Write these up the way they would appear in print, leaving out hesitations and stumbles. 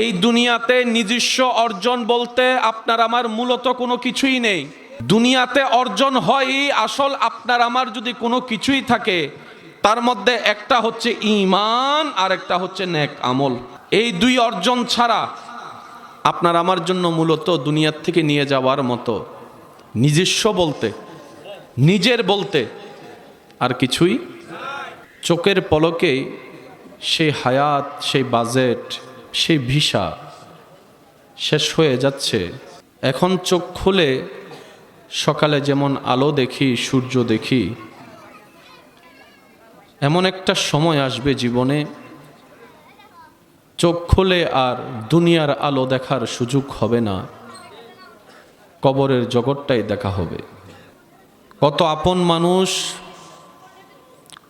এই দুনিয়াতে নিজস্ব অর্জন বলতে আপনার আমার মূলত কোনো কিছুই নেই। দুনিয়াতে অর্জন হয় আসল আপনার আমার যদি কোনো কিছুই থাকে, তার মধ্যে একটা হচ্ছে ঈমান আর একটা হচ্ছে নেক আমল। এই দুই অর্জন ছাড়া আপনার আমার জন্য মূলত দুনিয়ার থেকে নিয়ে যাওয়ার মতো নিজস্ব বলতে, নিজের বলতে আর কিছুই। চোখের পলকেই সেই হায়াত, সেই বাজেট, সেই ভিসা শেষ হয়ে যাচ্ছে। এখন চোখ খুলে সকালে যেমন আলো দেখি, সূর্য দেখি, এমন একটা সময় আসবে জীবনে চোখ খুলে আর দুনিয়ার আলো দেখার সুযোগ হবে না, কবরের জগৎটাই দেখা হবে। কত আপন মানুষ,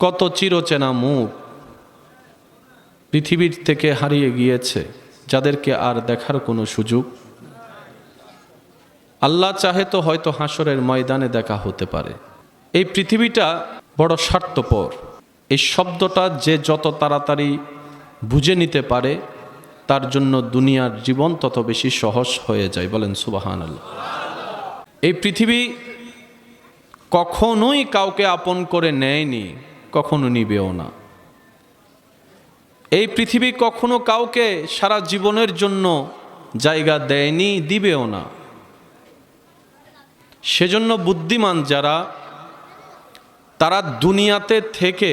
কত চিরচেনা মুখ পৃথিবীর থেকে হারিয়ে গিয়েছে, যাদেরকে আর দেখার কোনো সুযোগ। আল্লাহ চাহে তো হয়তো হাসরের ময়দানে দেখা হতে পারে। এই পৃথিবীটা বড় স্বার্থপর। এই শব্দটা যে যত তাড়াতাড়ি বুঝে নিতে পারে, তার জন্য দুনিয়ার জীবন তত বেশি সহজ হয়ে যায়। বলেন সুবহানাল্লাহ। এই পৃথিবী কখনোই কাউকে আপন করে নেয়নি, কখনো নিবেও না। এই পৃথিবী কখনো কাউকে সারা জীবনের জন্য জায়গা দেয়নি, দিবেও না। সেজন্য বুদ্ধিমান যারা, তারা দুনিয়াতে থেকে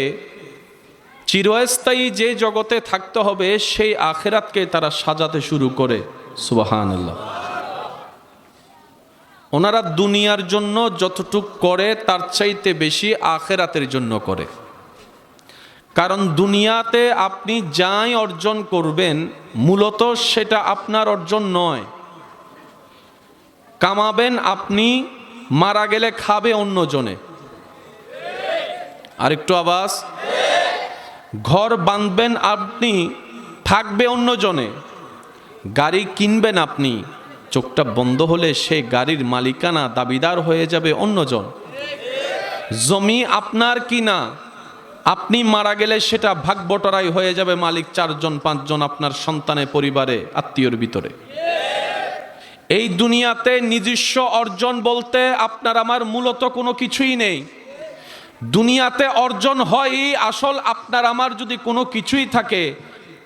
চিরস্থায়ী যে জগতে থাকতে হবে সেই আখিরাতকে তারা সাজাতে শুরু করে। সুবহানাল্লাহ। ওনারা দুনিয়ার জন্য যতটুক করে তার চাইতে বেশি আখিরাতের জন্য করে। কারণ দুনিয়াতে আপনি যাই অর্জন করবেন মূলত সেটা আপনার অর্জন নয়। কামাবেন আপনি, মারা গেলে খাবে অন্যজনে। আরেকটু আওয়াজ। ঘর বাঁধবেন আপনি, থাকবে অন্যজনে। গাড়ি কিনবেন আপনি, চোখটা বন্ধ হলে সেই গাড়ির মালিকানা দাবিদার হয়ে যাবে অন্যজন। জমি আপনার কিনা, আপনি মারা গেলে সেটা ভাগ বটরাই হয়ে যাবে মালিক 4 জন 5 জন আপনার সন্তানে, পরিবারে, আত্মীয়র ভিতরে। এই দুনিয়াতে নিজস্ব অর্জন বলতে আপনার আমার মূলত কোনো কিছুই নেই। দুনিয়াতে অর্জন হয় আসল আপনার আমার যদি কোনো কিছুই থাকে,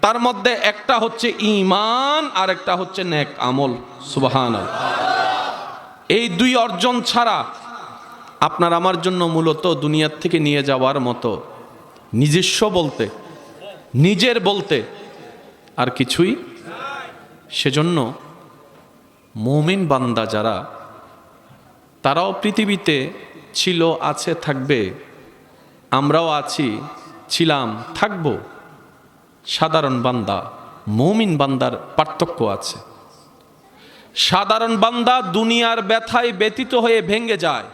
তার মধ্যে একটা হচ্ছে ঈমান আর একটা হচ্ছে নেক আমল। সুবহানাল্লাহ। এই দুই অর্জন ছাড়া আপনার আমার জন্য মূলত দুনিয়ার থেকে নিয়ে যাওয়ার মতো নিজস্ব বলতে, নিজের বলতে আর কিছুই। সেজন্য মুমিন বান্দা যারা, তারাও পৃথিবীতে ছিল, আছে, থাকবে। আমরাও আছি, ছিলাম, থাকব। সাধারণ বান্দা, মুমিন বান্দার পার্থক্য আছে। সাধারণ বান্দা দুনিয়ার ব্যথায় ব্যতীত হয়ে ভেঙে যায়,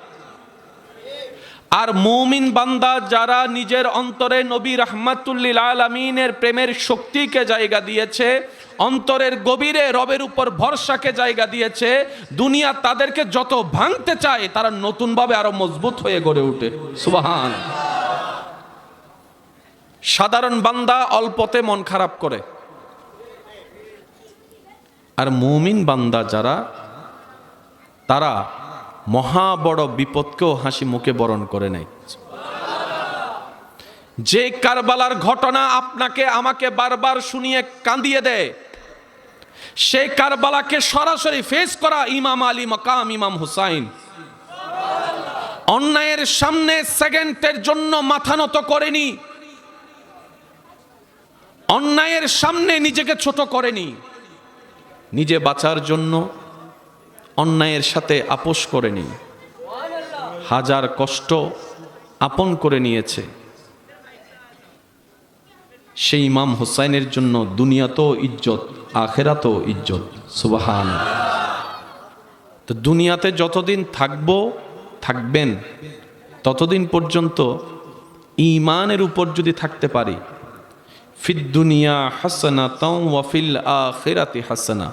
আর মুমিন বান্দা যারা নিজের অন্তরে নবী রাহমাতুল লিল আলামিনের প্রেমের শক্তিকে জায়গা দিয়েছে, অন্তরের গভীরে রবের উপর ভরসাকে জায়গা দিয়েছে, দুনিয়া তাদেরকে যত ভাঙতে চায় তারা নতুনভাবে আরো মজবুত হয়ে গড়ে ওঠে। সুবহান। সাধারণ বান্দা অল্পতে মন খারাপ করে, আর মুমিন বান্দা যারা, তারা মহা বড় বিপদকেও হাসি মুখে বরণ করে নেয়। যে কারবালার ঘটনা আপনাকে আমাকে বারবার শুনিয়ে কাঁদিয়ে দেয়, সেই কারবালাকে সরাসরি ফেস করা ইমাম আলী মাকাম ইমাম হুসাইন অন্যায়ের সামনে সেকেন্ডের জন্য মাথা নত করেনি, অন্যায়ের সামনে নিজেকে ছোট করেনি। নিজে বাঁচার জন্য অন্যায়ের সাথে আপোষ করেনি, হাজার কষ্ট আপন করে নিয়েছে। সেই ইমাম হুসাইনের জন্য দুনিয়াতেও ইজ্জত, আখিরাতেও ইজ্জত। সুবহানাল্লাহ। তো দুনিয়াতে যতদিন থাকবো, থাকবেন, ততদিন পর্যন্ত ঈমানের উপর যদি থাকতে পারি, ফিদ দুনিয়া হাসানাতাও ওয়া ফিল আখিরাতি হাসানা,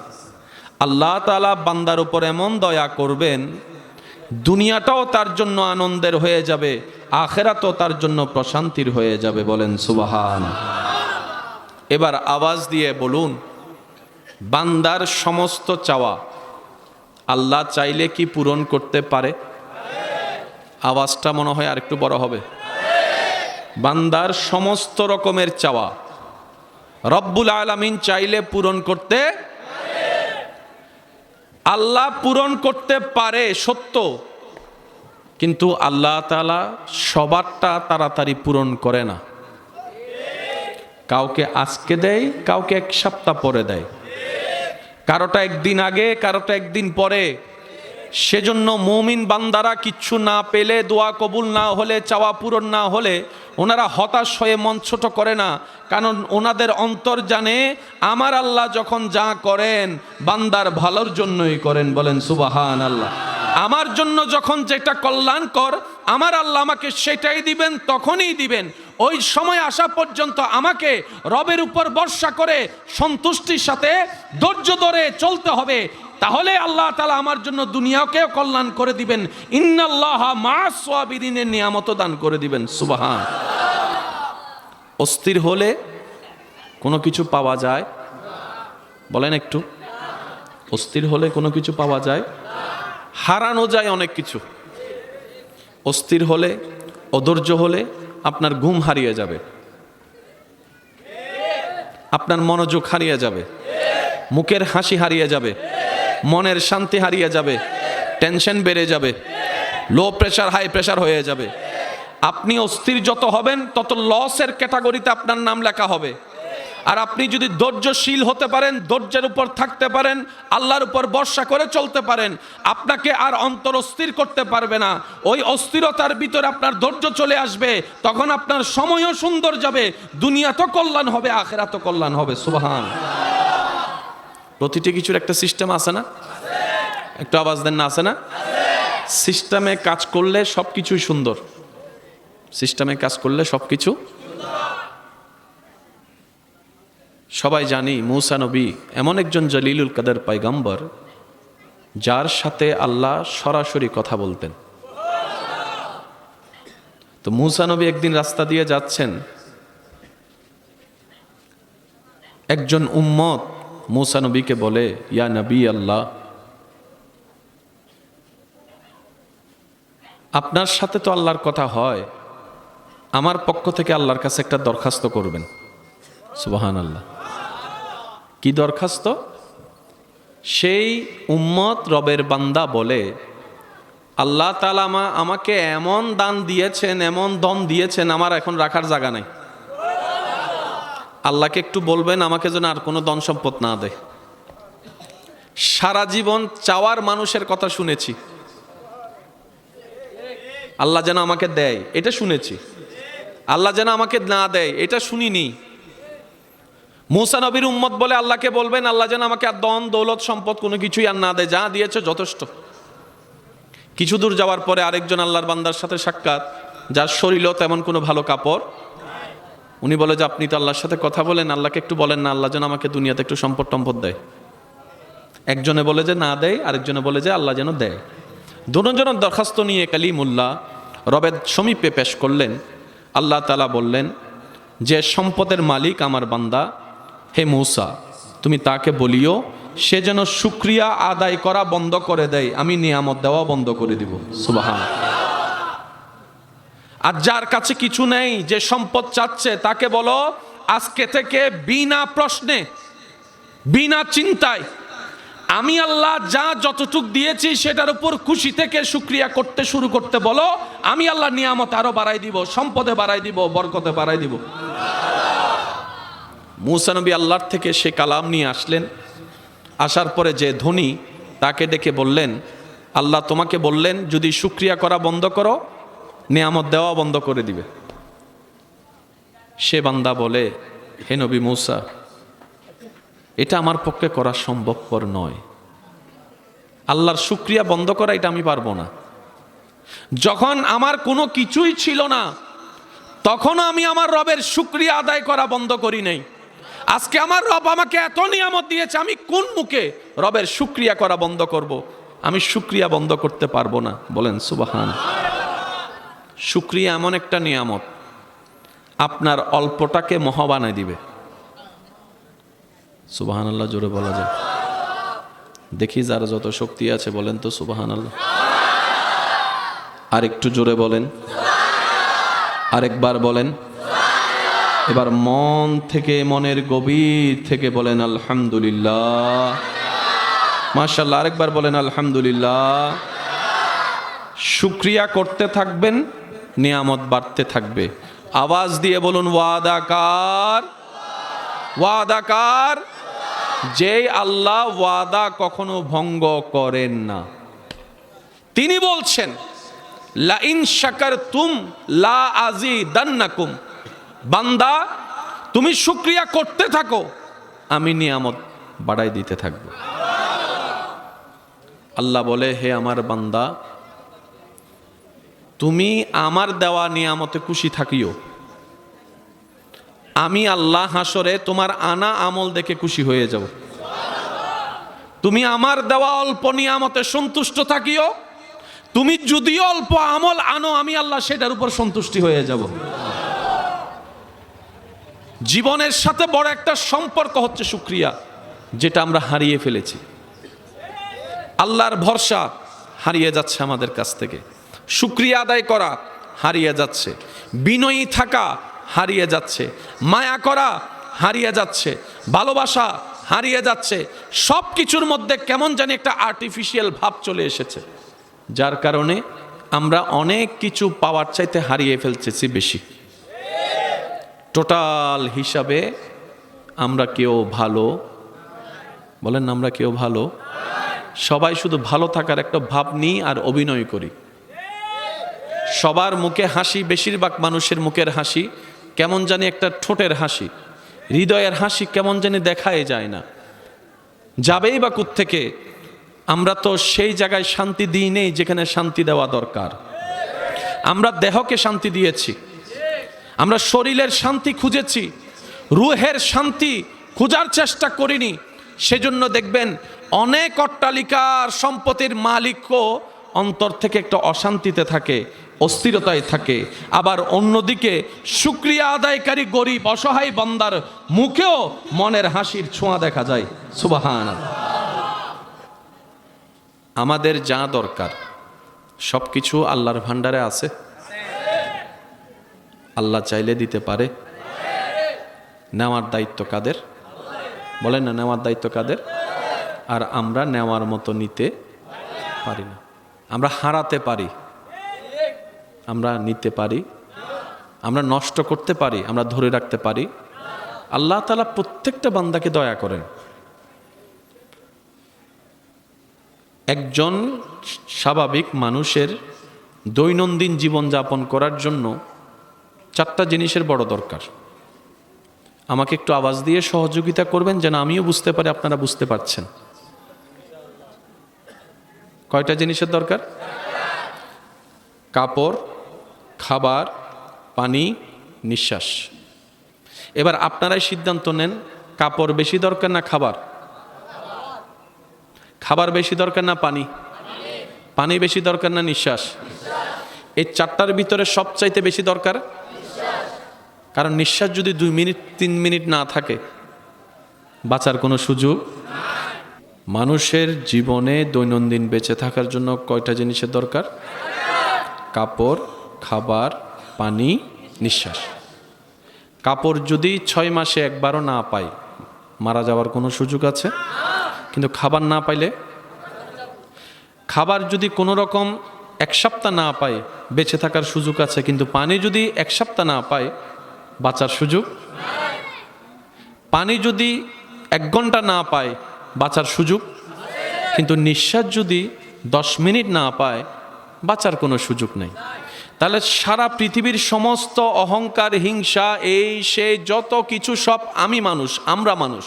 আল্লাহ তাআলা বান্দার উপর এমন দয়া করবেন, দুনিয়াটাও তার জন্য আনন্দের হয়ে যাবে, আখিরাতও তার জন্য প্রশান্তির হয়ে যাবে। বলেন সুবহানাল্লাহ। এবার আওয়াজ দিয়ে বলুন, বান্দার সমস্ত চাওয়া আল্লাহ চাইলে কি পূরণ করতে পারে? আওয়াজটা মনে হয় আরেকটু বড় হবে। বান্দার সমস্ত রকমের চাওয়া রব্বুল আলামিন চাইলে পূরণ করতে, আল্লাহ পূরণ করতে পারে সত্য, কিন্তু আল্লাহ তাআলা সবারটা তাড়াতাড়ি পূরণ করে না। কাউকে আজকে দেয়, কাউকে এক সপ্তাহ পরে দেয়, কারোটা একদিন আগে, কারোটা একদিন পরে। সেজন্য মুমিন বান্দারা কিচ্ছু না পেলে, দোয়া কবুল না হলে, চাওয়া পূরণ না হলে ওনারা হতাশ হয়ে মন ছোট করে না, কারণ ওনাদের অন্তর জানে আমার আল্লাহ যখন যা করেন বান্দার ভালোর জন্যই করেন। বলেন সুবহানাল্লাহ। আমার জন্য যখন যেটা কল্যাণকর আমার আল্লাহ আমাকে সেটাই দিবেন, তখনই দিবেন। ওই সময় আসা পর্যন্ত আমাকে রবের উপর ভরসা করে সন্তুষ্টির সাথে ধৈর্য ধরে চলতে হবে, তাহলে আল্লাহ তাআলা আমার জন্য দুনিয়াকেও কল্যাণ করে দিবেন। ইন্নাল্লাহা মা'আস সাবিরিনের নিয়ামত দান করে দিবেন। সুবহান। অস্থির হলে কোনো কিছু পাওয়া যায়? বলেন একটু। অস্থির হলে কোনো কিছু পাওয়া যায়? হারানো যায় অনেক কিছু। অস্থির হলে, অধৈর্য হলে আপনার ঘুম হারিয়ে যাবে, আপনার মনোযোগ হারিয়ে যাবে, মুখের হাসি হারিয়ে যাবে, মনের শান্তি হারিয়ে যাবে, টেনশন বেড়ে যাবে, লো প্রেশার হাই প্রেশার হয়ে যাবে। আপনি অস্থির যত হবেন তত লসের ক্যাটাগরিতে আপনার নাম লেখা হবে। আর আপনি যদি ধৈর্যশীল হতে পারেন, ধৈর্যের উপর থাকতে পারেন, আল্লাহর উপর ভরসা করে চলতে পারেন, আপনাকে আর অন্তর অস্থির করতে পারবে না। ওই অস্থিরতার ভিতরে আপনার ধৈর্য চলে আসবে, তখন আপনার সময়ও সুন্দর যাবে, দুনিয়া তো কল্যাণ হবে, আখিরাত তো কল্যাণ হবে। সুবহান। প্রতিটি কিছুর একটা সিস্টেম আছে না? একটু আওয়াজ দেন না, আছে না? সিস্টেমে কাজ করলে সবকিছুই সুন্দর। সিস্টেমে কাজ করলে সবকিছু। সবাই জানি মূসা নবী এমন একজন জলিলুল কদর পয়গম্বর যার সাথে আল্লাহ সরাসরি কথা বলতেন। তো মূসা নবী একদিন রাস্তা দিয়ে যাচ্ছেন, একজন উম্মত মূসা নবীকে বলে, ইয়া নবী আল্লাহ, আপনার সাথে তো আল্লাহর কথা হয়, আমার পক্ষ থেকে আল্লাহর কাছে একটা দরখাস্ত করবেন। সুবহানাল্লাহ। কি দরখাস্ত? সেই উম্মত রবের বান্দা বলে, আল্লাহ তাআলা আমাকে এমন দান দিয়েছেন, এমন দন দিয়েছেন, আমার এখন রাখার জায়গা নাই। আল্লাহকে একটু বলবেন আমাকে যেন আর কোনো ধন সম্পদ না দেয়। সারা জীবন চাওয়ার মানুষের কথা শুনেছি, আল্লাহ যেন আমাকে দেয় এটা শুনেছি, আল্লাহ যেন আমাকে না দেয় এটা শুনিনি। মূসা নবীর উম্মত বলে আল্লাহকে বলবেন আল্লাহ যেন আমাকে আর ধন দৌলত সম্পদ কোনো কিছুই আর না দেয়, যা দিয়েছে যথেষ্ট। কিছু দূর যাওয়ার পরে আরেকজন আল্লাহর বান্দার সাথে সাক্ষাৎ, যার শরীরও তেমন কোনো ভালো কাপড়। উনি বলে যে আপনি তো আল্লাহর সাথে কথা বলেন, আল্লাহকে একটু বলেন না আল্লাহ যেন আমাকে দুনিয়াতে একটু সম্পদ টম্পদ দেয়। একজনে বলে যে না দেয়, আরেকজনে বলে যে আল্লাহ যেন দেয়। দুজনের দরখাস্ত নিয়ে কালিমুল্লাহ রবের সমীপে পেশ করলেন। আল্লাহ তাআলা বললেন যে সম্পদের মালিক আমার বান্দা, হে মূসা তুমি তাকে বলিও সে যেন শুকরিয়া আদায় করা বন্ধ করে দেয়, আমি নিয়ামত দেওয়া বন্ধ করে দিব। সুবহান। আর যার কাছে কিছু নেই, যে সম্পদ চাচ্ছে, তাকে বলো আজকে থেকে বিনা প্রশ্নে, বিনা চিন্তায় আমি আল্লাহ যা যতটুক দিয়েছি সেটার উপর খুশি থেকে শুকরিয়া করতে শুরু করতে বলো। আমি আল্লাহ নিয়ামত আরো বাড়াই দিব, সম্পদে বাড়াই দিব, বরকতে বাড়াই দিব। মূসা নবী আল্লাহর থেকে সে কালাম নিয়ে আসলেন। আসার পরে যে ধনী তাকে ডেকে বললেন, আল্লাহ তোমাকে বললেন যদি শুকরিয়া করা বন্ধ করো নিয়ামত দেওয়া বন্ধ করে দিবে। সে বান্দা বলে, হে নবী মূসা, এটা আমার পক্ষে করা সম্ভবপর নয়, আল্লাহর শুকরিয়া বন্ধ করা এটা আমি পারবো না। যখন আমার কোনো কিছুই ছিল না তখন আমি আমার রবের শুকরিয়া আদায় করা বন্ধ করি নাই। আজকে আমার রব আমাকে এত নিয়ামত দিয়েছে, আমি কোন মুখে রবের শুকরিয়া করা বন্ধ করব? আমি শুকরিয়া বন্ধ করতে পারবো না। বলেন সুবহান। শুকরিয়া এমন একটা নিয়ামত আপনার অল্পটাকে মহা বানায় দিবে। সুবহানাল্লাহ জোরে বলা যায়? দেখি যার যত শক্তি আছে বলেন তো সুবহানাল্লাহ। আর একটু জোরে বলেন, আরেকবার বলেন। এবার মন থেকে, মনের গভীর থেকে বলেন আলহামদুলিল্লাহ। মাশাআল্লাহ, আরেকবার বলেন আলহামদুলিল্লাহ। শুকরিয়া করতে থাকবেন, নিয়ামত বাড়তে থাকবে। আওয়াজ দিয়ে বলুন ওয়াদাকার, ওয়াদাকার। যেই আল্লাহ ওয়াদা কখনো ভঙ্গ করেন না, তিনি বলছেন লা ইন শাকারতুম লা আযীদান্নাকুম। বান্দা তুমি শুকরিয়া করতে থাকো, আমি নিয়ামত বাড়াই দিতে থাকব। আল্লাহ বলে, হে আমার বান্দা, তুমি আমার দেওয়া নিয়ামতে খুশি থাকিও, আমি আল্লাহ হাসরে তোমার আনা আমল দেখে খুশি হয়ে যাব। তুমি আমার দেওয়া অল্প নিয়ামতে সন্তুষ্ট থাকিও, তুমি যদিও অল্প আমল আনো, আমি আল্লাহ সেটার উপর সন্তুষ্টি হয়ে যাব। জীবনের সাথে বড় একটা সম্পর্ক হচ্ছে শুকরিয়া, যেটা আমরা হারিয়ে ফেলেছি। আল্লাহর ভরসা হারিয়ে যাচ্ছে আমাদের কাছ থেকে, শুকরিয়া আদায় করা হারিয়ে যাচ্ছে, বিনয়ী থাকা হারিয়ে যাচ্ছে, মায়া করা হারিয়ে যাচ্ছে, ভালোবাসা হারিয়ে যাচ্ছে। সব কিছুর মধ্যে কেমন জানি একটা আর্টিফিশিয়াল ভাব চলে এসেছে, যার কারণে আমরা অনেক কিছু পাওয়ার চাইতে হারিয়ে ফেলতেছি বেশি। টোটাল হিসাবে আমরা কেউ ভালো, বলেন না, আমরা কেউ ভালো, সবাই শুধু ভালো থাকার একটা ভাব নিই আর অভিনয় করি। সবার মুখে হাসি, বেশিরভাগ মানুষের মুখের হাসি কেমন জানি একটা ঠোঁটের হাসি, হৃদয়ের হাসি কেমন জানি দেখাই যায় না, যাবেই বা কোত্থেকে। আমরা তো সেই জায়গায় শান্তি দিই নেই যেখানে শান্তি দেওয়া দরকার। আমরা দেহকে শান্তি দিয়েছি, আমরা শরীরের শান্তি খুঁজেছি, রুহের শান্তি খোঁজার চেষ্টা করিনি। সেজন্য দেখবেন অনেক অট্টালিকার সম্পত্তির মালিকও অন্তর থেকে একটা অশান্তিতে থাকে, অস্থিরতায় থাকে। আবার অন্যদিকে শুকরিয়া আদায়কারী গরিব অসহায় বান্দার মুখেও মনের হাসির ছোঁয়া দেখা যায়। সুবহানাল্লাহ। আমাদের যা দরকার সব কিছু আল্লাহর ভান্ডারে আছে। আল্লাহ চাইলে দিতে পারে। নেওয়ার দায়িত্ব কাদের? বলেন না, নেওয়ার দায়িত্ব কাদের? আর আমরা নেওয়ার মতো নিতে পারি না। আমরা হারাতে পারি, আমরা নিতে পারি, আমরা নষ্ট করতে পারি, আমরা ধরে রাখতে পারি। আল্লাহ তাআলা প্রত্যেকটা বান্দাকে দয়া করেন। একজন স্বাভাবিক মানুষের দৈনন্দিন জীবনযাপন করার জন্য চারটা জিনিসের বড় দরকার। আমাকে একটু আওয়াজ দিয়ে সহযোগিতা করবেন যেন আমিও বুঝতে পারি আপনারা বুঝতে পারছেন। কয়টা জিনিসের দরকার? কাপড়, খাবার, পানি, নিঃশ্বাস। এবার আপনারাই সিদ্ধান্ত নেন, কাপড় বেশি দরকার না খাবার? খাবার বেশি দরকার না পানি? পানি বেশি দরকার না নিঃশ্বাস? এই চারটার ভিতরে সবচাইতে বেশি দরকার। কারণ নিঃশ্বাস যদি 2 মিনিট 3 মিনিট না থাকে, বাঁচার কোনো সুযোগ। মানুষের জীবনে দৈনন্দিন বেঁচে থাকার জন্য কয়টা জিনিসের দরকার? কাপড়, খাবার, পানি, নিঃশ্বাস। কাপড় যদি 6 মাসে একবারও না পাই, মারা যাওয়ার কোনো সুযোগ আছে? কিন্তু খাবার না পাইলে, খাবার যদি কোনো রকম 1 সপ্তাহ না পাই, বেঁচে থাকার সুযোগ আছে। কিন্তু পানি যদি 1 সপ্তাহ না পায়, বাঁচার সুযোগ। পানি যদি 1 ঘন্টা না পায়, বাঁচার সুযোগ। কিন্তু নিঃশ্বাস যদি 10 মিনিট না পায়, বাঁচার কোনো সুযোগ নেই। তাহলে সারা পৃথিবীর সমস্ত অহংকার, হিংসা, এই সেই যত কিছু সব আমি মানুষ, আমরা মানুষ।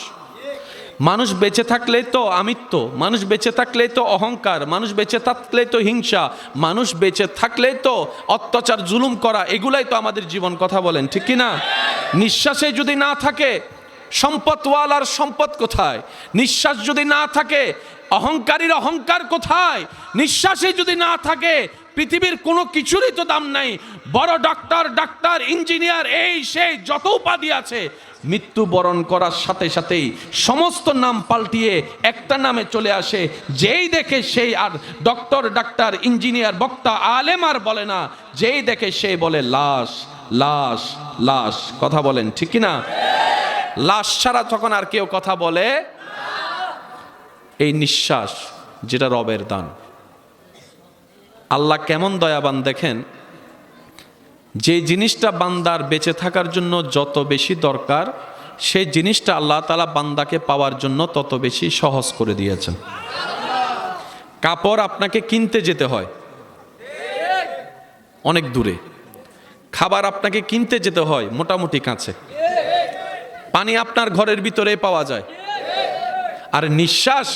মানুষ বেঁচে থাকলেই তো আমিত্ব, মানুষ বেঁচে থাকলেই তো অহংকার, মানুষ বেঁচে থাকলেই তো হিংসা, মানুষ বেঁচে থাকলেই তো অত্যাচার, জুলুম করা, এগুলাই তো আমাদের জীবন। কথা বলেন ঠিক কি না? নিঃশ্বাসে যদি না থাকে, সম্পদওয়ালার সম্পদ কোথায়? নিঃশ্বাস যদি না থাকে, অহংকারীর অহংকার কোথায়? নিঃশ্বাসে যদি না থাকে, পৃথিবীর কোনো কিছুরই তো দাম নাই। বড় ডাক্তার, ইঞ্জিনিয়ার, এই সেই যত উপাধি আছে, মৃত্যুবরণ করার সাথে সাথেই সমস্ত নাম পাল্টিয়ে একটা নামে চলে আসে। যেই দেখে সেই আর ডক্টর, ডাক্তার, ইঞ্জিনিয়ার, বক্তা, আলেম আর বলে না, যেই দেখে সে বলে লাশ, লাশ, লাশ। কথা বলেন ঠিক কি না? লাশ ছাড়া যখন আর কেউ কথা বলে, এই নিঃশ্বাস যেটা রবের দান। আল্লাহ কেমন দয়াবান দেখেন, যে জিনিসটা বান্দার বেঁচে থাকার জন্য যত বেশি দরকার, সেই জিনিসটা আল্লাহ তাআলা বান্দাকে পাওয়ার জন্য তত বেশি সহজ করে দিয়েছেন। কাপড় আপনাকে কিনতে যেতে হয় অনেক দূরে, খাবার আপনাকে কিনতে যেতে হয় মোটামুটি কাছে, পানি আপনার ঘরের ভিতরে পাওয়া যায়, আর নিঃশ্বাস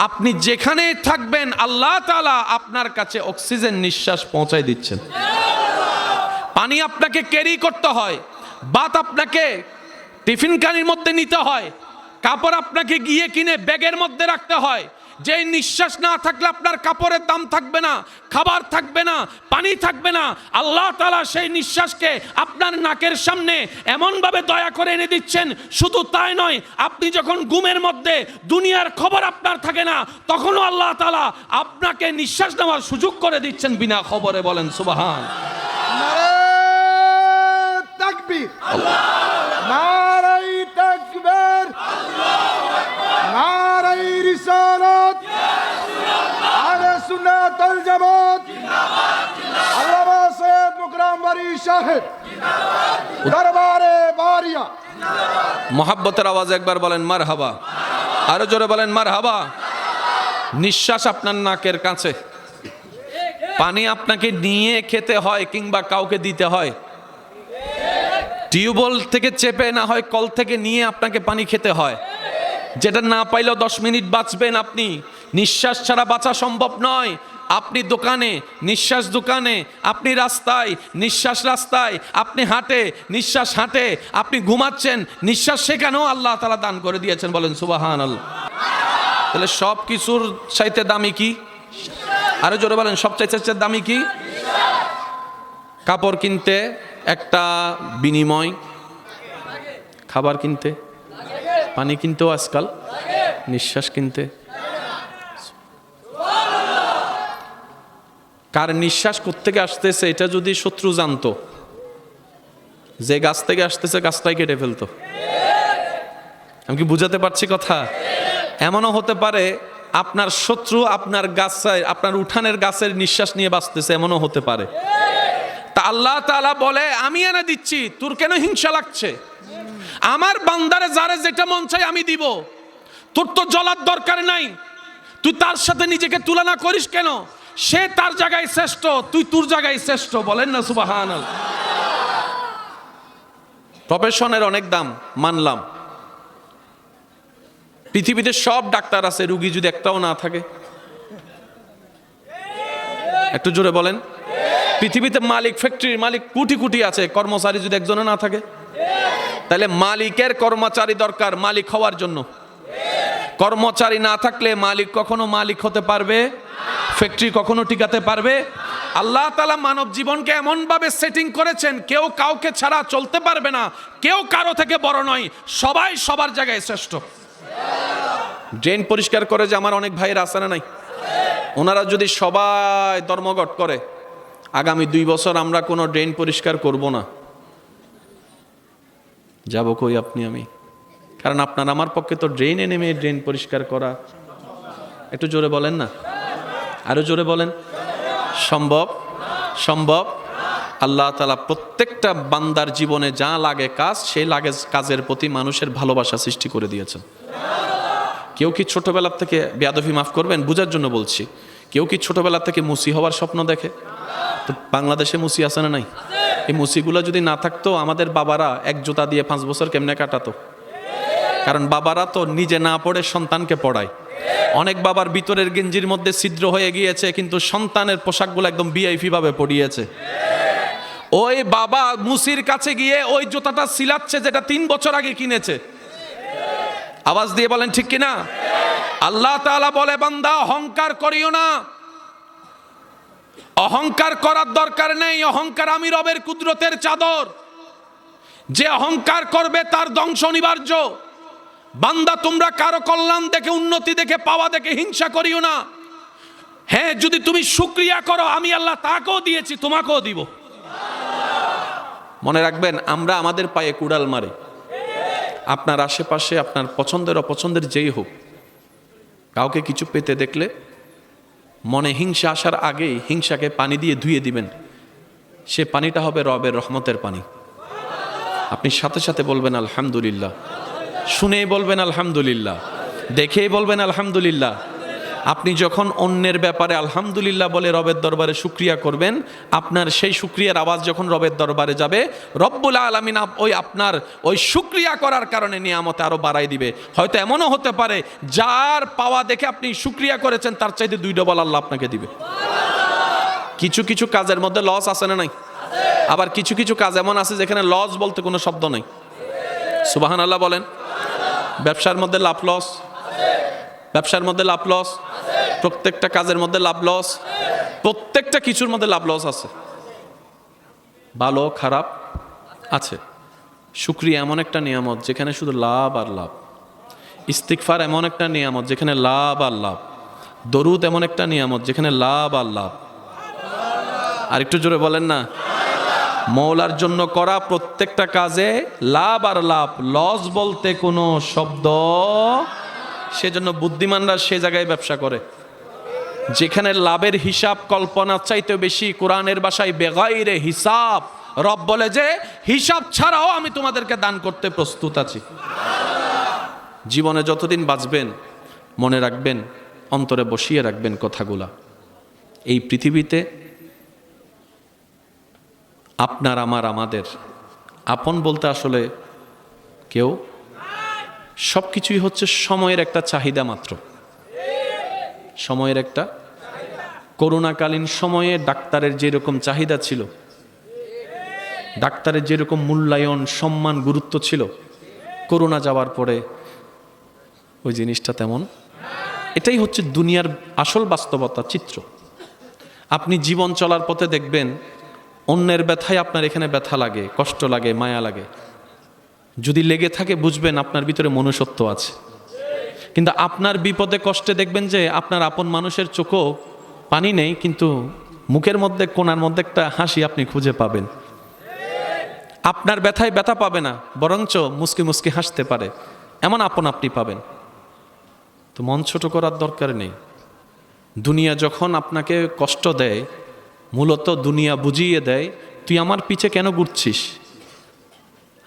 আপনি যেখানে থাকবেন আল্লাহ তাআলা আপনার কাছে অক্সিজেন নিঃশ্বাস পৌঁছায় দিচ্ছেন। পানি আপনাকে ক্যারি করতে হয়, ভাত আপনাকে টিফিন কানির মধ্যে নিতে হয়, কাপড় আপনাকে গিয়ে কিনে ব্যাগের মধ্যে রাখতে হয়। যে নিঃশ্বাস না থাকলে আপনার কাপড়ের দাম থাকবে না, খাবার থাকবে না, পানি থাকবে না। আল্লাহ তাআলা সেই নিঃশ্বাসকে আপনার নাকের সামনে এমনভাবে দয়া করে এনে দিচ্ছেন। শুধু তাই নয়, আপনি যখন ঘুমের মধ্যে দুনিয়ার খবর আপনার থাকে না, তখনও আল্লাহ তাআলা আপনাকে নিঃশ্বাস নেওয়ার সুযোগ করে দিচ্ছেন বিনা খবরে। বলেন সুবহান। তাকবীর, নারায়ে তাকবীর, নারায়ে রিসালাত, আহলে সুন্নাত ওয়াল জামাত, আল্লামা সৈয়দ মুকরম বারী সাহেব, দরবারে বারিয়া। মোহাব্বতের আওয়াজে একবার বলেন মারহাবা, আরো জোরে বলেন মারহাবা। নিঃশ্বাস আপনার নাকের কাছে, পানি আপনাকে নিয়ে খেতে হয় কিংবা কাউকে দিতে হয়। টিউবওয়েল থেকে চেপে না হয় কল থেকে নিয়ে আপনাকে পানি খেতে হয়, যেটা না পাইলেও 10 মিনিট বাঁচবেন আপনি। নিঃশ্বাস ছাড়া বাঁচা সম্ভব নয়। আপনি দোকানে, নিঃশ্বাস দোকানে, আপনি রাস্তায়, নিঃশ্বাস রাস্তায়, আপনি হাঁটে, নিঃশ্বাস হাঁটে, আপনি ঘুমাচ্ছেন, নিঃশ্বাস সেখানেও আল্লাহ তাআলা দান করে দিয়েছেন। বলেন সুবহানাল্লাহ। তাহলে সব কিছুর চাইতে দামি কি? আরো জোরে বলেন, সব চাইতে দামি কি? কাপড় কিনতে একটা বিনিময়, খাবার কিনতে, পানি কিনতেও আজকাল, নিঃশ্বাস কিনতে। কার নিঃশ্বাস কোত্থেকে আসতেছে এটা যদি শত্রু জানতো, যে গাছ থেকে আসতেছে গাছটাই কেটে ফেলতো। আমি কি বুঝাতে পারছি কথা? এমনও হতে পারে আপনার শত্রু আপনার গাছের, আপনার উঠানের গাছের নিঃশ্বাস নিয়ে বাঁচতেছে, এমনও হতে পারে। তা আল্লাহ তাআলা বলে আমি এনে দিচ্ছি, তোর কেন হিংসা লাগছে? আমার বান্দারে যারে যেটা মন চাই আমি দিব, তোর তো জ্বলার দরকার নাই। তুই তার সাথে নিজেকে তুলনা করিস কেন? সে তার জায়গায় শ্রেষ্ঠ, তুই তোর জায়গায় শ্রেষ্ঠ। বলেন না সুবহানাল্লাহ। প্রফেশনের অনেক দাম মানলাম, পৃথিবীতে সব ডাক্তার আছে, রুগী যদি একটাও না থাকে, একটু জোরে বলেন। পৃথিবীতে মালিক, ফ্যাক্টরির মালিক কোটি কোটি আছে, কর্মচারী যদি একজনও না থাকে, তাহলে মালিকের কর্মচারী দরকার মালিক হওয়ার জন্য। কর্মচারী না থাকলে মালিক কখনো মালিক হতে পারবে, ফ্যাক্টরি কখনো টিকাতে পারবে? আল্লাহ তাআলা মানব জীবনকে এমন ভাবে সেটিং করেছেন, কেউ কাউকে ছাড়া চলতে পারবে না, কেউ কারো থেকে বড় নয়, সবাই সবার জায়গায় শ্রেষ্ঠ। ড্রেন পরিষ্কার করে যে আমার অনেক ভাইয়ের আছে না নাই, ওনারা যদি সবাই ধর্মঘট করে আগামী 2 বছর আমরা কোনো ড্রেন পরিষ্কার করব না, যাব কই আপনি আমি? কারণ আপনার আমার পক্ষে তো ড্রেনে নেমে ড্রেন পরিষ্কার করা, একটু জোরে বলেন না, আরো জোরে বলেন, সম্ভব? সম্ভব? আল্লাহ তাআলা প্রত্যেকটা বান্দার জীবনে যা লাগে কাজ, সেই লাগে কাজের প্রতি মানুষের ভালোবাসা সৃষ্টি করে দিয়েছেন। কেউ কি ছোটবেলা থেকে, বেয়াদবি মাফ করবেন বুঝার জন্য বলছি, কেউ কি ছোটবেলা থেকে মুসি হওয়ার স্বপ্ন দেখে? তো বাংলাদেশে মুসি আছে না নাই? এই মুসিগুলো যদি না থাকতো আমাদের বাবারা এক জুতা দিয়ে 5 বছর কেমনে কাটাতো? কারণ বাবারা তো নিজে না পড়ে সন্তানকে পড়ায়। অনেক বাবার ভিতরের গেঞ্জির মধ্যে ছিদ্র হয়ে গিয়েছে, কিন্তু সন্তানের পোশাকগুলো একদম ভিআইপি ভাবে পরিয়েছে। ওই বাবা মুসির কাছে গিয়ে ওই জুতাটা সিলাচ্ছে যেটা 3 বছর আগে কিনেছে। আওয়াজ দিয়ে বলেন ঠিক কিনা? আল্লাহ তাআলা বলে বান্দা অহংকার করিও না, অহংকার করার দরকার নেই। অহংকার আমি রবের কুদরতের চাদর। যে অহংকার করবে তার ধ্বংস অনিবার্য। বান্দা তোমরা কারো কল্যাণ দেখে, উন্নতি দেখে, পাওয়া দেখে হিংসা করিও না। হ্যাঁ, যদি তুমি শুকরিয়া করো আমি আল্লাহ তাকেও দিয়েছি, তোমাকেও দিব। মনে রাখবেন, আমরা আমাদের পায়ে কুড়াল মারি। আপনার আশেপাশে আপনার পছন্দের অপছন্দের যেই হোক, কাউকে কিছু পেতে দেখলে মনে হিংসা আসার আগেই হিংসাকে পানি দিয়ে ধুয়ে দিবেন। সে পানিটা হবে রবের রহমতের পানি। আপনি সাথে সাথে বলবেন আলহামদুলিল্লাহ, শুনেই বলবেন আলহামদুলিল্লাহ, দেখেই বলবেন আলহামদুলিল্লাহ। আপনি যখন অন্যের ব্যাপারে আলহামদুলিল্লাহ বলে রবের দরবারে শুকরিয়া করবেন, আপনার সেই শুকরিয়ার আওয়াজ যখন রবের দরবারে যাবে, রব্বুল আলামিন আপনার ওই শুকরিয়া করার কারণে নিয়ামতে আরো বাড়াই দিবে। হয়তো এমনও হতে পারে যার পাওয়া দেখে আপনি শুকরিয়া করেছেন তার চাইতে 2 ডবল আল্লাহ আপনাকে দিবে। কিছু কিছু কাজের মধ্যে লস আছে না নাই? আবার কিছু কিছু কাজ এমন আছে যেখানে লস বলতে কোনো শব্দ নাই। সুবহানাল্লাহ বলেন। ব্যবসার মধ্যে লাভ লস, ব্যবসার মধ্যে লাভ লস, প্রত্যেকটা কাজের মধ্যে লাভ লস, প্রত্যেকটা কিছুর মধ্যে লাভ লস আছে, ভালো খারাপ আছে। শুকরিয়া এমন একটা নিয়ামত যেখানে শুধু লাভ আর লাভ। ইস্তিগফার এমন একটা নিয়ামত যেখানে লাভ আর লাভ। দরুদ এমন একটা নিয়ামত যেখানে লাভ আর লাভ। আর একটু জোরে বলেন না। মওলার জন্য করা প্রত্যেকটা কাজে লাভ আর লাভ, লস বলতে কোনো শব্দ। সেজন্য বুদ্ধিমানরা সে জায়গায় ব্যবসা করে যেখানে লাভের হিসাব কল্পনার চাইতে বেশি। কোরআনের ভাষায় বেগাইরে হিসাব। রব বলে যে হিসাব ছাড়াও আমি তোমাদেরকে দান করতে প্রস্তুত আছি। জীবনে যতদিন বাঁচবেন মনে রাখবেন, অন্তরে বসিয়ে রাখবেন কথাগুলা। এই পৃথিবীতে আপনার আমার আমাদের আপন বলতে আসলে কেউ, সব কিছুই হচ্ছে সময়ের একটা চাহিদা মাত্র। সময়ের একটা, করোনাকালীন সময়ে ডাক্তারের যেরকম চাহিদা ছিল, ডাক্তারের যেরকম মূল্যায়ন, সম্মান, গুরুত্ব ছিল, করোনা যাওয়ার পরে ওই জিনিসটা তেমন। এটাই হচ্ছে দুনিয়ার আসল বাস্তবতা চিত্র। আপনি জীবন চলার পথে দেখবেন অন্যের ব্যথায় আপনার এখানে ব্যথা লাগে, কষ্ট লাগে, মায়া লাগে। যদি লেগে থাকে বুঝবেন আপনার ভিতরে মনুষ্যত্ব আছে। কিন্তু আপনার বিপদে কষ্টে দেখবেন যে আপনার আপন মানুষের চোখও পানি নেই, কিন্তু মুখের মধ্যে কোণার মধ্যে একটা হাসি আপনি খুঁজে পাবেন। আপনার ব্যথায় ব্যথা পাবে না, বরঞ্চ মুস্কি মুস্কি হাসতে পারে, এমন আপন আপনি পাবেন। তো মন ছোট করার দরকার নেই। দুনিয়া যখন আপনাকে কষ্ট দেয়, মূলত দুনিয়া বুঝিয়ে দেয় তুই আমার পিছে কেন ঘুরছিস।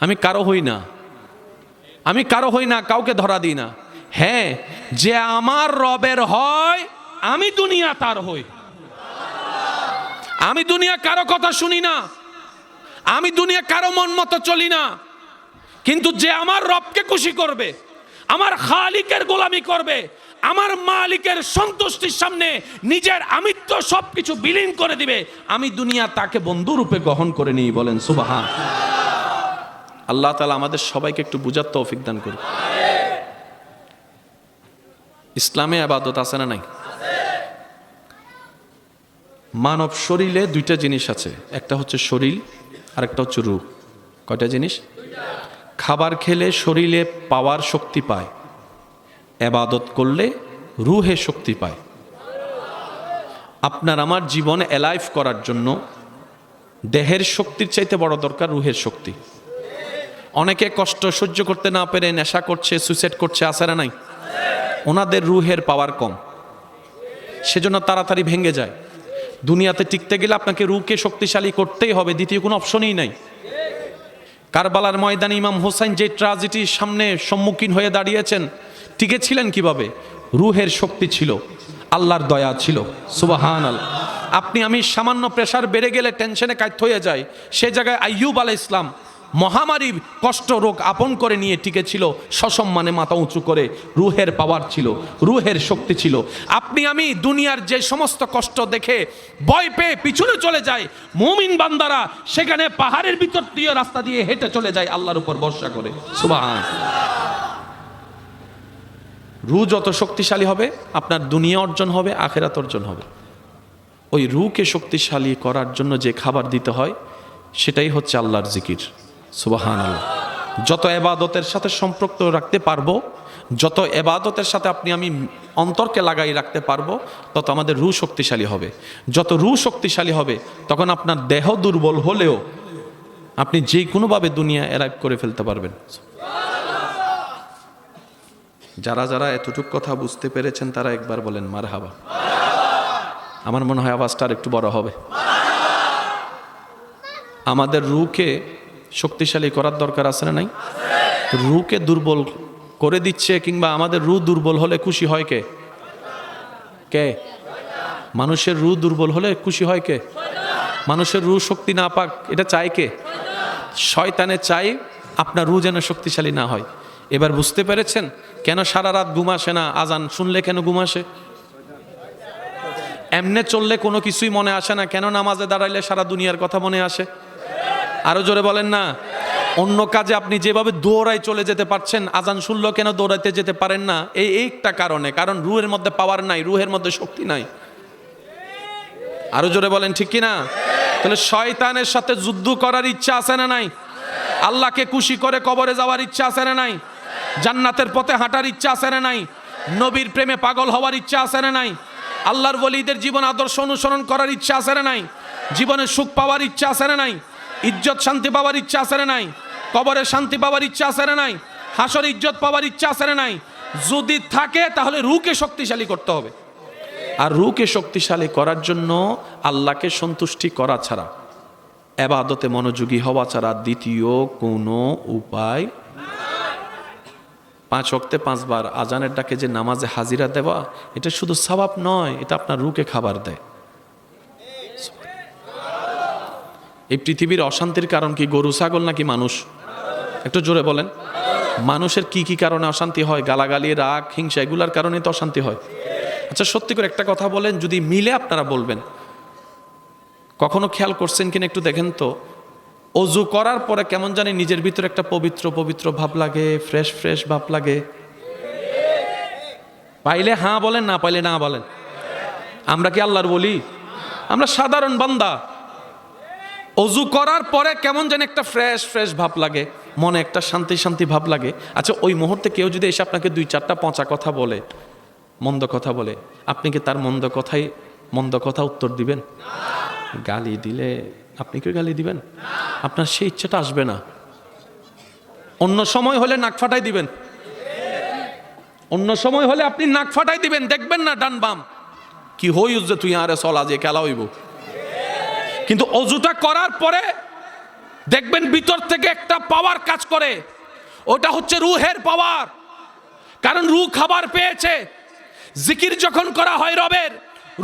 আমি কারো হই না, আমি কারো হই না, কাউকে ধরা দিই না। হ্যাঁ, যে আমার রবের হয় আমি দুনিয়া তার হই। আমি দুনিয়া কারো কথা শুনি না, আমি দুনিয়া কারো মন মতো চলি না। কিন্তু যে আমার রবকে খুশি করবে, আমার খালিকের গোলামি করবে, আমার মালিকের সন্তুষ্টির সামনে নিজের আমিত্ব সবকিছু বিলীন করে দিবে, আমি দুনিয়া তাকে বন্ধু রূপে গ্রহণ করে নিই। বলেন সুবহান। আল্লাহ তাআলা আমাদের সবাইকে একটু বুঝার তৌফিক দান করুন। ইসলামে ইবাদত আছে না নাই? মানব শরীরে 2টা জিনিস আছে, একটা হচ্ছে শরীর আর একটা হচ্ছে রূহ। কয়টা জিনিস? খাবার খেলে শরীরে পাওয়ার শক্তি পায়, ইবাদত করলে রূহে শক্তি পায়। আপনার আমার জীবন অ্যালাইভ করার জন্য দেহের শক্তির চাইতে বড় দরকার রূহের শক্তি। অনেকে কষ্ট সহ্য করতে না পেরে নেশা করছে, সুইসাইড করছে, আছে না নাই? ওনাদের রূহের পাওয়ার কম, সেজন্য তাড়াতাড়ি ভেঙে যায়। দুনিয়াতে টিকতে গেলে আপনাকে রূহকে শক্তিশালী করতেই হবে, দ্বিতীয় কোনো অপশনই নাই। কারবালার ময়দানে ইমাম হোসেন যে ট্র্যাজেডির সামনে সম্মুখীন হয়ে দাঁড়িয়েছেন, টিকেছিলেন কিভাবে? রূহের শক্তি ছিল, আল্লাহর দয়া ছিল। সুবহানাল্লাহ। আপনি আমি সামান্য প্রেসার বেড়ে গেলে টেনশনে কাইত হয়ে যায়, সে জায়গায় আইয়ুব আলাইহিস সালাম মহামারী কষ্ট রোগ আপন করে নিয়ে টিকেছিল, সসম্মানে মাথা উঁচু করে। রূহের পাওয়ার ছিল, রূহের শক্তি ছিল। আপনি আমি দুনিয়ার যে সমস্ত কষ্ট দেখে ভয় পেয়ে পিছনে চলে যায়, মুমিন বান্দারা সেখানে পাহাড়ের ভিতর দিয়ে রাস্তা দিয়ে হেঁটে চলে যায় আল্লাহর উপর ভরসা করে। সুবহান। রূহ যত শক্তিশালী হবে আপনার দুনিয়া অর্জন হবে, আখিরাত অর্জন হবে। ওই রূহকে শক্তিশালী করার জন্য যে খাবার দিতে হয় সেটাই হচ্ছে আল্লাহর জিকির। সুবহানাল্লাহ। যত এবাদতের সাথে সম্পর্ক রাখতে পারবো, যত এবাদতের সাথে আমি অন্তরকে লাগাই রাখতে পারবো, তত আমাদের রূহ শক্তিশালী হবে। যত রূহ শক্তিশালী হবে, তখন আপনার দেহ দুর্বল হলেও আপনি যে কোনোভাবে দুনিয়া অ্যারাইভ করে ফেলতে পারবেন। যারা যারা এতটুকু কথা বুঝতে পেরেছেন তারা একবার বলেন মারহাবা। আমার মনে হয় আওয়াজটা আর একটু বড় হবে। আমাদের রূহকে শক্তিশালী করার দরকার আছে না নাই? রূহকে দুর্বল করে দিচ্ছে, কিংবা আমাদের রূহ দুর্বল হলে খুশি হয় কে? কে? মানুষের রূহ দুর্বল হলে খুশি হয় কে? মানুষের রূহ শক্তি না পাক, এটা চায় কে? শয়তানে চাই আপনার রূহ যেন শক্তিশালী না হয়। এবার বুঝতে পেরেছেন কেন সারা রাত ঘুম আসে না? আজান শুনলে কেন ঘুম আসে? এমনে চললে কোনো কিছুই মনে আসে না, কেন নামাজে দাঁড়াইলে সারা দুনিয়ার কথা মনে আসে? আরো জোরে বলেন না। অন্য কাজে আপনি যেভাবে দৌড়াই চলে যেতে পারছেন, আজান শুনলেও কেন দৌড়াইতে যেতে পারেন না? এই একটা কারণে, কারণ রুহের মধ্যে পাওয়ার নাই, রুহের মধ্যে শক্তি নাই। আরো জোরে বলেন ঠিক কিনা? তাহলে শয়তানের সাথে যুদ্ধ করার ইচ্ছা আছে না নাই? আল্লাহকে খুশি করে কবরে যাওয়ার ইচ্ছা আছে না নাই? জান্নাতের পথে হাঁটার ইচ্ছা আছে না নাই? নবীর প্রেমে পাগল হওয়ার ইচ্ছা আছে না নাই? আল্লাহর ওলিদের জীবন আদর্শ অনুসরণ করার ইচ্ছা আছে না নাই? জীবনের সুখ পাওয়ার ইচ্ছা আছে না নাই? ইজ্জত শান্তি পাওয়ার ইচ্ছা আছে না নাই? কবরে শান্তি পাওয়ার ইচ্ছা আছে না নাই? হাসরে ইজ্জত পাওয়ার ইচ্ছা আছে না নাই? যদি থাকে তাহলে রূহকে শক্তিশালী করতে হবে। আর রূহকে শক্তিশালী করার জন্য আল্লাহকে সন্তুষ্টি করা ছাড়া, ইবাদতে মনোযোগী হওয়া ছাড়া দ্বিতীয় কোনো উপায়। 5 ওয়াক্তে 5 বার আজানের ডাকে যে নামাজে হাজিরা দেওয়া, এটা শুধু সওয়াব নয়, এটা আপনার রূহকে খাবার দেয়। এই পৃথিবীর অশান্তির কারণ কি গরু ছাগল নাকি মানুষ? একটু জোরে বলেন। মানুষের কি কি কারণে অশান্তি হয়? গালাগালি, রাগ, হিংসা, এগুলার কারণে তো অশান্তি হয়। আচ্ছা সত্যি করে একটা কথা বলেন, যদি মিলে আপনারা বলবেন, কখনো খেয়াল করছেন কিনা একটু দেখেন তো, অজু করার পরে কেমন জানি নিজের ভিতরে একটা পবিত্র পবিত্র ভাব লাগে, ফ্রেশ ফ্রেশ ভাব লাগে। পাইলে হ্যাঁ বলেন, না পাইলে না বলেন। আমরা কি আল্লাহর বলি? আমরা সাধারণ বান্দা। অজু করার পরে কেমন যেন একটা ফ্রেশ ফ্রেশ ভাব লাগে, মনে একটা শান্তি শান্তি ভাব লাগে। আচ্ছা ওই মুহূর্তে কেউ যদি এসে আপনাকে 2-4টা পচা কথা বলে, মন্দ কথা বলে, আপনি কি তার মন্দ কথা উত্তর দিবেন? গালি দিলে আপনি কি গালি দিবেন? আপনার সেই ইচ্ছাটা আসবে না। অন্য সময় হলে নাক ফাটাই দিবেন, অন্য সময় হলে আপনি নাক ফাটাই দিবেন, দেখবেন না ডান বাম কি হই যে তুই আরে চলা যে খেলা হইব। কিন্তু অজুটা করার পরে দেখবেন ভিতর থেকে একটা পাওয়ার কাজ করে, ওটা হচ্ছে রূহের পাওয়ার। কারণ রূহ খাবার পেয়েছে। জিকির যখন করা হয় রবের,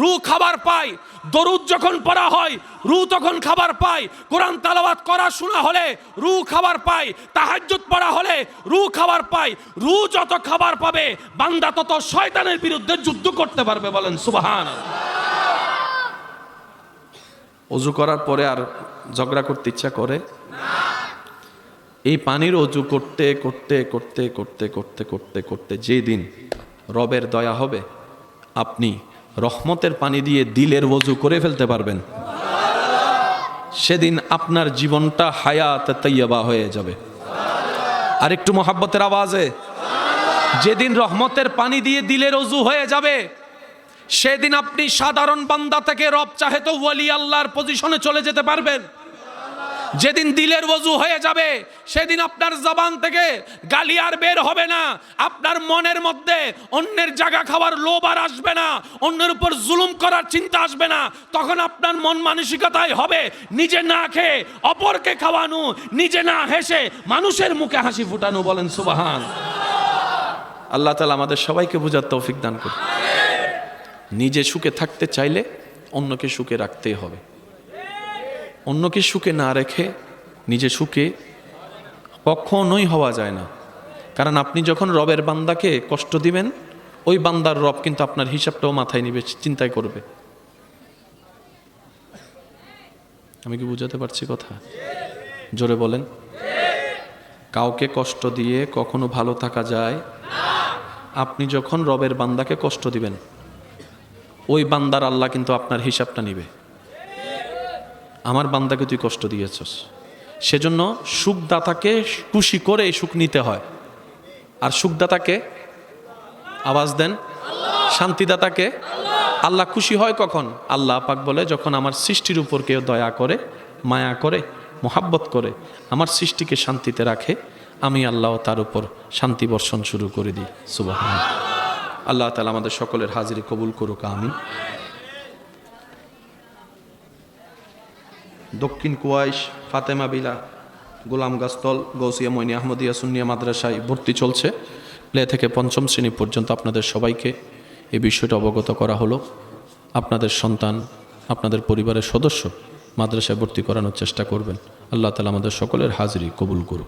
রূহ খাবার পায়। দরুদ যখন পড়া হয়, রূহ তখন খাবার পায়। কোরআন তেলাওয়াত করা শোনা হলে রূহ খাবার পায়। তাহাজ্জুদ পড়া হলে রূহ খাবার পায়। রূহ যত খাবার পাবে, বান্দা তত শয়তানের বিরুদ্ধে যুদ্ধ করতে পারবে। বলেন সুবহানাল্লাহ। অজু করার পরে আর ঝগড়া করতে ইচ্ছা করে না। এই পানির অজু করতে করতে করতে করতে করতে করতে করতে যেদিন রবের দয়া হবে, আপনি রহমতের পানি দিয়ে দিলের ওযু করে ফেলতে পারবেন, সেদিন আপনার জীবনটা হায়াত তাইয়্যিবা হয়ে যাবে। আর একটু মহাব্বতের আওয়াজে, যেদিন রহমতের পানি দিয়ে দিলের ওযু হয়ে যাবে, সেদিন আপনি সাধারণ বান্দা থেকে রব চাহে তো ওয়ালি আল্লাহর পজিশনে চলে যেতে পারবেন। যেদিন দিলের ওযু হয়ে যাবে, সেদিন আপনার জবান থেকে গালি আর বের হবে না। আপনার মনের মধ্যে অন্যের জায়গা খাওয়ার লোভ আর আসবে না, অন্যের উপর জুলুম করার চিন্তা আসবে না। তখন আপনার মন মানসিকতাই হবে নিজে না খেয়ে অপরকে খাওয়ানো, নিজে না হেসে মানুষের মুখে হাসি ফুটানো। বলেন সুবহান। আল্লাহ তাআলা আমাদের সবাইকে বুঝার তৌফিক দান করুন। নিজে সুখে থাকতে চাইলে অন্যকে সুখে রাখতেই হবে। অন্যকে সুখে না রেখে নিজে সুখে কখনোই হওয়া যায় না। কারণ আপনি যখন রবের বান্দাকে কষ্ট দিবেন, ওই বান্দার রব কিন্তু আপনার হিসাবটাও মাথায় নিবে, চিন্তায় করবে। আমি কি বুঝাতে পারছি কথা? জোরে বলেন। কাউকে কষ্ট দিয়ে কখনো ভালো থাকা যায় না। আপনি যখন রবের বান্দাকে কষ্ট দিবেন, ওই বান্দার আল্লাহ কিন্তু আপনার হিসাবটা নিবে। আমার বান্দাকে তুই কষ্ট দিয়েছস, সেজন্য সুখদাতাকে খুশি করে এই সুখ নিতে হয়। আর সুখদাতাকে, আওয়াজ দেন, শান্তিদাতাকে আল্লাহ খুশি হয় কখন? আল্লাহ পাক বলে, যখন আমার সৃষ্টির উপর কেউ দয়া করে, মায়া করে, মোহাব্বত করে, আমার সৃষ্টিকে শান্তিতে রাখে, আমি আল্লাহ তার উপর শান্তি বর্ষণ শুরু করে দিই। সুবহানাল্লাহ। আল্লাহ তাআলা আমাদের সকলের হাজিরি কবুল করুক, আমিন। দক্ষিণ কুয়াইশ ফাতেমা বিলা গোলাম গাস্তল গৌসিয়া মইনি আহমদিয়া সুন্নিয়া মাদ্রাসায় ভর্তি চলছে। প্লে থেকে পঞ্চম শ্রেণী পর্যন্ত আপনাদের সবাইকে এই বিষয়টা অবগত করা হলো। আপনাদের সন্তান, আপনাদের পরিবারের সদস্য মাদ্রাসায় ভর্তি করানোর চেষ্টা করবেন। আল্লাহ তাআলা আমাদের সকলের হাজিরি কবুল করুক।